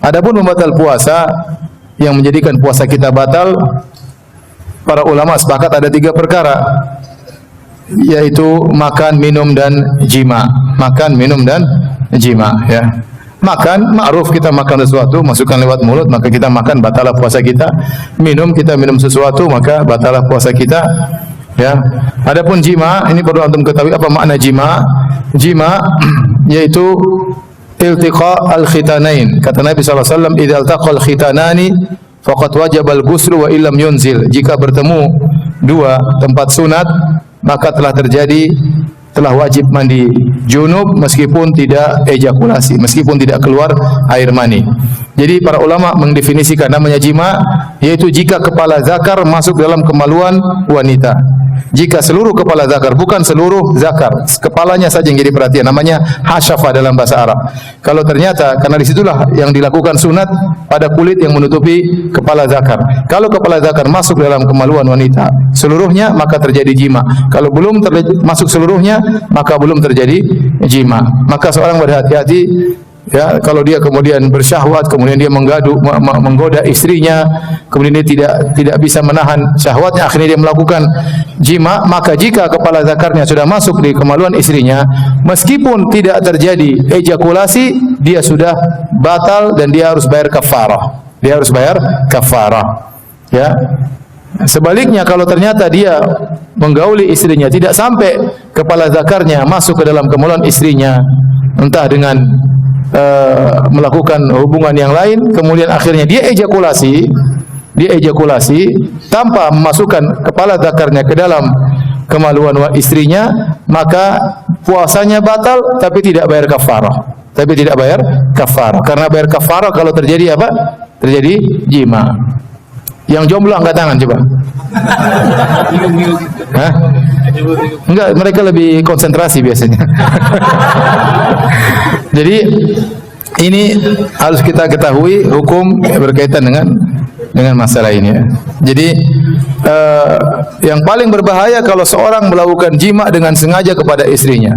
Adapun pembatal puasa yang menjadikan puasa kita batal, para ulama sepakat ada 3 perkara, yaitu makan, minum dan jima. Makan, minum dan jima, ya. Makan, ma'ruf kita makan sesuatu, masukkan lewat mulut, maka kita makan, batalah puasa kita. Minum, kita minum sesuatu, maka batalah puasa kita, ya. Adapun jima, ini perlu antum ketahui apa makna jima. Jima yaitu iltiqa al-khitanain. Kata Nabi sallallahu alaihi wasallam, "Idza altaqal khitanani faqad wajaba al-ghuslu wa illam yunzil." Jika bertemu 2 tempat sunat, maka telah wajib mandi junub meskipun tidak ejakulasi, meskipun tidak keluar air mani. Jadi para ulama mendefinisikan namanya jima yaitu jika kepala zakar masuk dalam kemaluan wanita. Jika seluruh kepala zakar, bukan seluruh zakar, kepalanya saja yang jadi perhatian, namanya hasyafa dalam bahasa Arab. Kalau ternyata karena disitulah yang dilakukan sunat pada kulit yang menutupi kepala zakar. Kalau kepala zakar masuk dalam kemaluan wanita seluruhnya, maka terjadi jima. Kalau belum masuk seluruhnya, maka belum terjadi jima. Maka seorang berhati-hati, ya, kalau dia kemudian bersyahwat, kemudian dia menggoda istrinya, kemudian dia tidak bisa menahan syahwatnya, akhirnya dia melakukan jima, maka jika kepala zakarnya sudah masuk di kemaluan istrinya, meskipun tidak terjadi ejakulasi, dia sudah batal dan dia harus bayar kafarah. Dia harus bayar kafarah. Ya. Sebaliknya kalau ternyata dia menggauli istrinya, tidak sampai kepala zakarnya masuk ke dalam kemaluan istrinya, entah dengan melakukan hubungan yang lain, kemudian akhirnya dia ejakulasi tanpa memasukkan kepala zakarnya ke dalam kemaluan istrinya, maka puasanya batal tapi tidak bayar kafarah. Karena bayar kafarah kalau terjadi apa? Terjadi jima. Yang jomblo angkat tangan coba. Hah? Enggak, mereka lebih konsentrasi biasanya. Jadi ini harus kita ketahui hukum berkaitan dengan masalah ini. Jadi yang paling berbahaya kalau seorang melakukan jima dengan sengaja kepada istrinya.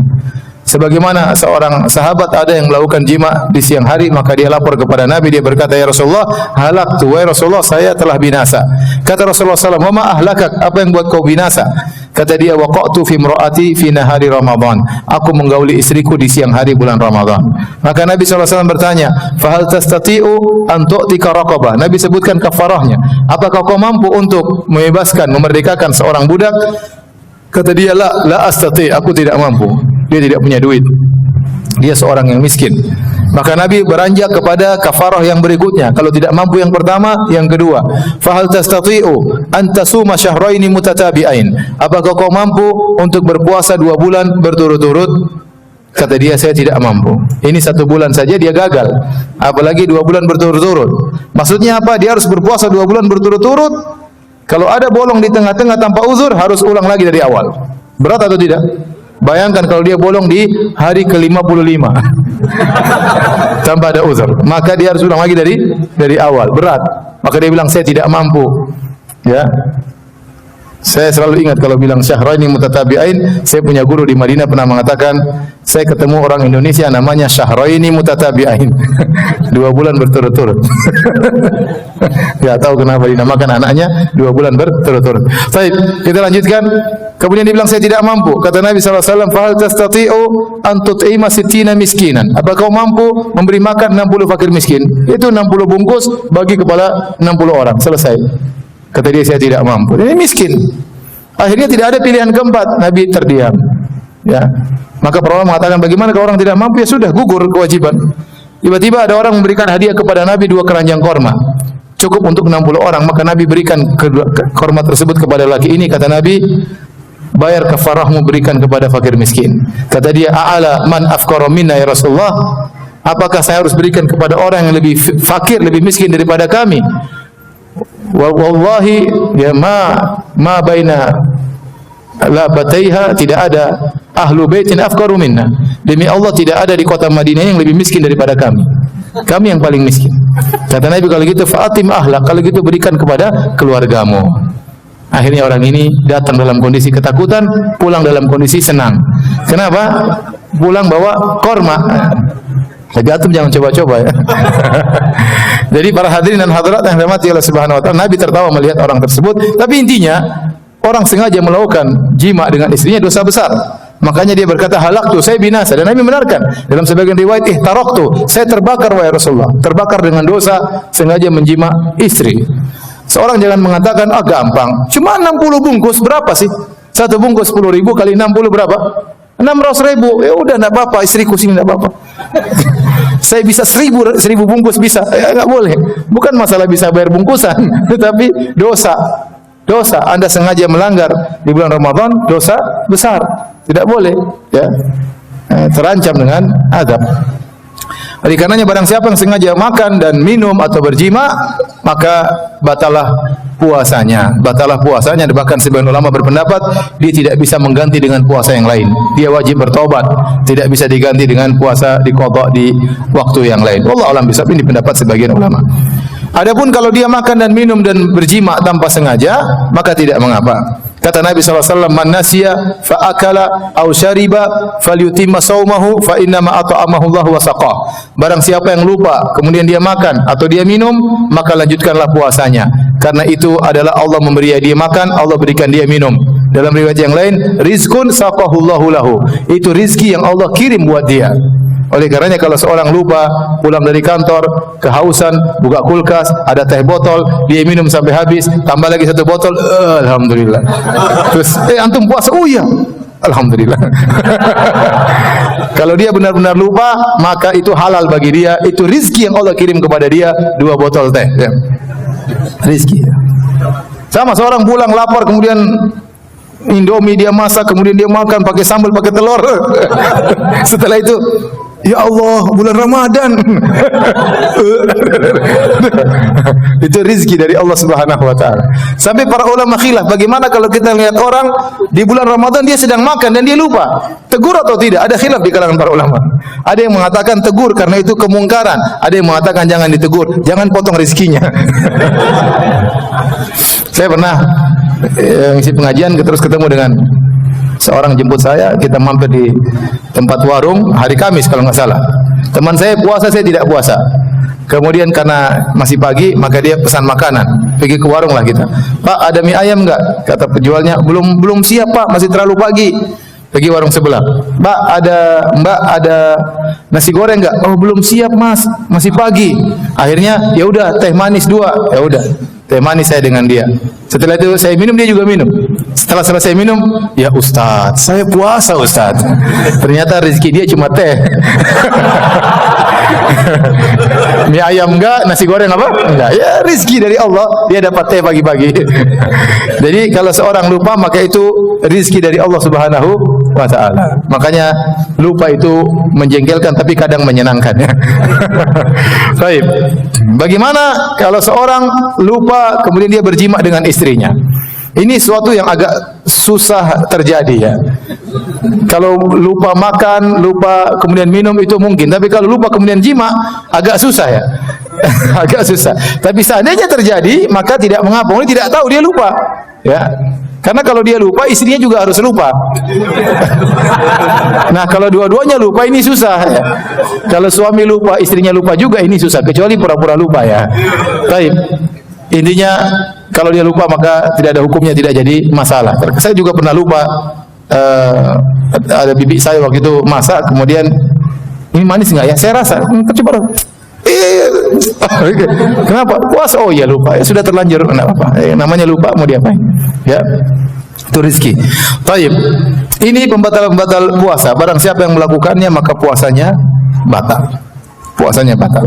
Sebagaimana seorang sahabat ada yang melakukan jima di siang hari, maka dia lapor kepada Nabi, dia berkata, "Ya Rasulullah, halaktu, wahai Rasulullah, saya telah binasa." Kata Rasulullah SAW, "Wa ma ahlakak, apa yang buat kau binasa?" Kata dia, "Waqa'tu fi imra'ati fi nahari Ramadan." Aku menggauli istriku di siang hari bulan Ramadan. Maka Nabi SAW bertanya, "Fa hal tastati'u an tu'tika raqabah?" Nabi sebutkan kafarahnya. Apakah kau mampu untuk membebaskan, memerdekakan seorang budak? Kata dia, la astati, aku tidak mampu. Dia tidak punya duit. Dia seorang yang miskin. Maka Nabi beranjak kepada kafarah yang berikutnya. Kalau tidak mampu yang pertama, yang kedua. Fahal tastati'u an tasuma syahraini mutatabi'ain. Apakah kau mampu untuk berpuasa 2 bulan berturut-turut? Kata dia, saya tidak mampu. Ini 1 bulan saja dia gagal. Apalagi 2 bulan berturut-turut. Maksudnya apa? Dia harus berpuasa 2 bulan berturut-turut. Kalau ada bolong di tengah-tengah tanpa uzur, harus ulang lagi dari awal. Berat atau tidak? Bayangkan kalau dia bolong di hari ke-55 tanpa ada uzur, maka dia harus ulang lagi dari awal. Berat. Maka dia bilang, saya tidak mampu. Ya. Saya selalu ingat kalau bilang syahraini mutatabi'ain, saya punya guru di Madinah pernah mengatakan, saya ketemu orang Indonesia namanya syahraini mutatabi'ain. 2 bulan berturut-turut. Ya tahu kenapa dinamakan anaknya 2 bulan berturut-turut. Baik, kita lanjutkan. Kemudian dia bilang, saya tidak mampu. Kata Nabi SAW, "Fahal tastati'u an tut'ima sittina miskinan." Apakah kau mampu memberi makan 60 fakir miskin? Itu 60 bungkus bagi kepala 60 orang. Selesai. Kata dia, saya tidak mampu. Ini miskin. Akhirnya tidak ada pilihan keempat. Nabi terdiam. Ya. Maka para ulama mengatakan, bagaimana kalau orang tidak mampu? Ya sudah, gugur kewajiban. Tiba-tiba ada orang memberikan hadiah kepada Nabi 2 keranjang korma. Cukup untuk 60 orang. Maka Nabi berikan korma tersebut kepada laki ini. Kata Nabi, bayar kafarahmu, berikan kepada fakir miskin. Kata dia, "A'ala man afqara minna ya Rasulullah?" Apakah saya harus berikan kepada orang yang lebih fakir, lebih miskin daripada kami? Wallahi ya ma baina la bataiha, tidak ada ahlu baitin afqaru minna. Demi Allah tidak ada di kota Madinah yang lebih miskin daripada kami. Kami yang paling miskin. Kata Nabi, kalau gitu fa'atim ahlak, kalau gitu berikan kepada keluargamu. Akhirnya orang ini datang dalam kondisi ketakutan, pulang dalam kondisi senang. Kenapa? Pulang bawa korma. Jadi antum jangan coba-coba ya. Jadi para hadirin dan hadirat yang dirahmati Allah Subhanahu wa taala, Nabi tertawa melihat orang tersebut, tapi intinya orang sengaja melakukan jima dengan istrinya dosa besar. Makanya dia berkata, halaktu, saya binasa. Dan Nabi benarkan. Dalam sebagian riwayat, ihtaraktu, saya terbakar wahai Rasulullah. Terbakar dengan dosa sengaja menjima istri. Seorang jangan mengatakan, gampang. Cuma 60 bungkus, berapa sih? Satu bungkus 10.000 kali 60 berapa? 600.000. Ya udah, enggak apa-apa, istriku sini enggak apa-apa. Saya bisa 1000 bungkus bisa. Ya enggak boleh. Bukan masalah bisa bayar bungkusan, tetapi dosa. Dosa, Anda sengaja melanggar di bulan Ramadan, dosa besar. Tidak boleh, ya. Terancam dengan azab. Oleh karenanya barang siapa yang sengaja makan dan minum atau berjima, maka batalah puasanya. Batalah puasanya. Bahkan sebagian ulama berpendapat dia tidak bisa mengganti dengan puasa yang lain. Dia wajib bertobat, tidak bisa diganti dengan puasa diqadha di waktu yang lain. Wallahu a'lam bishawab, ini pendapat sebagian ulama. Adapun kalau dia makan dan minum dan berjima tanpa sengaja, maka tidak mengapa. Kata Nabi SAW, man nasiya fa akala aw syariba falyutimma saumahu fa innama at'amahu Allah wa saqah. Barang siapa yang lupa kemudian dia makan atau dia minum, maka lanjutkanlah puasanya. Karena itu adalah Allah memberi dia makan, Allah berikan dia minum. Dalam riwayat yang lain, rizqun saqahullahu lahu. Itu rizki yang Allah kirim buat dia. Oleh karenanya kalau seorang lupa pulang dari kantor, kehausan, buka kulkas, ada teh botol, dia minum sampai habis, tambah lagi satu botol, alhamdulillah. Terus, antum puasa? Oh iya, alhamdulillah. Kalau dia benar-benar lupa, maka itu halal bagi dia, itu rizki yang Allah kirim kepada dia, 2 botol teh. Ya. Rizki. Sama seorang pulang lapar, kemudian Indomie dia masak, kemudian dia makan pakai sambal, pakai telur. Setelah itu, ya Allah, bulan Ramadan. Itu rizki dari Allah Subhanahu wa taala. Sampai para ulama khilaf, bagaimana kalau kita lihat orang di bulan Ramadan dia sedang makan dan dia lupa? Tegur atau tidak? Ada khilaf di kalangan para ulama. Ada yang mengatakan tegur karena itu kemungkaran. Ada yang mengatakan jangan ditegur, jangan potong rizkinya. Saya pernah ngisi pengajian terus ketemu dengan seorang jemput saya, kita mampir di tempat warung hari Kamis kalau nggak salah. Teman saya puasa, saya tidak puasa. Kemudian karena masih pagi, maka dia pesan makanan. Pergi ke warung lah kita. Pak, ada mie ayam nggak? Kata penjualnya, belum siap Pak, masih terlalu pagi. Pergi warung sebelah. Mbak ada nasi goreng nggak? Oh belum siap Mas, masih pagi. Akhirnya ya udah teh manis 2. Ya udah. Teh manis saya dengan dia. Setelah itu saya minum, dia juga minum. Setelah selesai minum, ya Ustaz, saya puasa Ustaz. Ternyata rezeki dia cuma teh. Mie ayam enggak, nasi goreng apa? Enggak. Ya rezeki dari Allah, dia dapat teh pagi-pagi. Jadi kalau seorang lupa, maka itu rezeki dari Allah Subhanahu wa taala. Makanya lupa itu menjengkelkan tapi kadang menyenangkan ya. Baik. Bagaimana kalau seorang lupa kemudian dia berjima dengan istrinya? Ini suatu yang agak susah terjadi ya. Kalau lupa makan, lupa kemudian minum itu mungkin, tapi kalau lupa kemudian jima agak susah ya. Agak susah. Tapi seandainya terjadi, maka tidak mengapa. Ini tidak tahu dia lupa. Ya. Karena kalau dia lupa, istrinya juga harus lupa. Nah, kalau dua-duanya lupa ini susah ya. Kalau suami lupa, istrinya lupa juga ini susah, kecuali pura-pura lupa ya. Baik. Intinya kalau dia lupa maka tidak ada hukumnya, tidak jadi masalah. Saya juga pernah lupa, ada bibi saya waktu itu masak, kemudian ini manis nggak ya? Saya rasa, coba dong. Kenapa? Puasa? Oh ya lupa. Ya, sudah terlanjur, enggak apa. Namanya lupa mau diapain? Ya. Itu rezeki. Baik. Ini pembatal-pembatal puasa. Barang siapa yang melakukannya maka puasanya batal. Puasanya batal.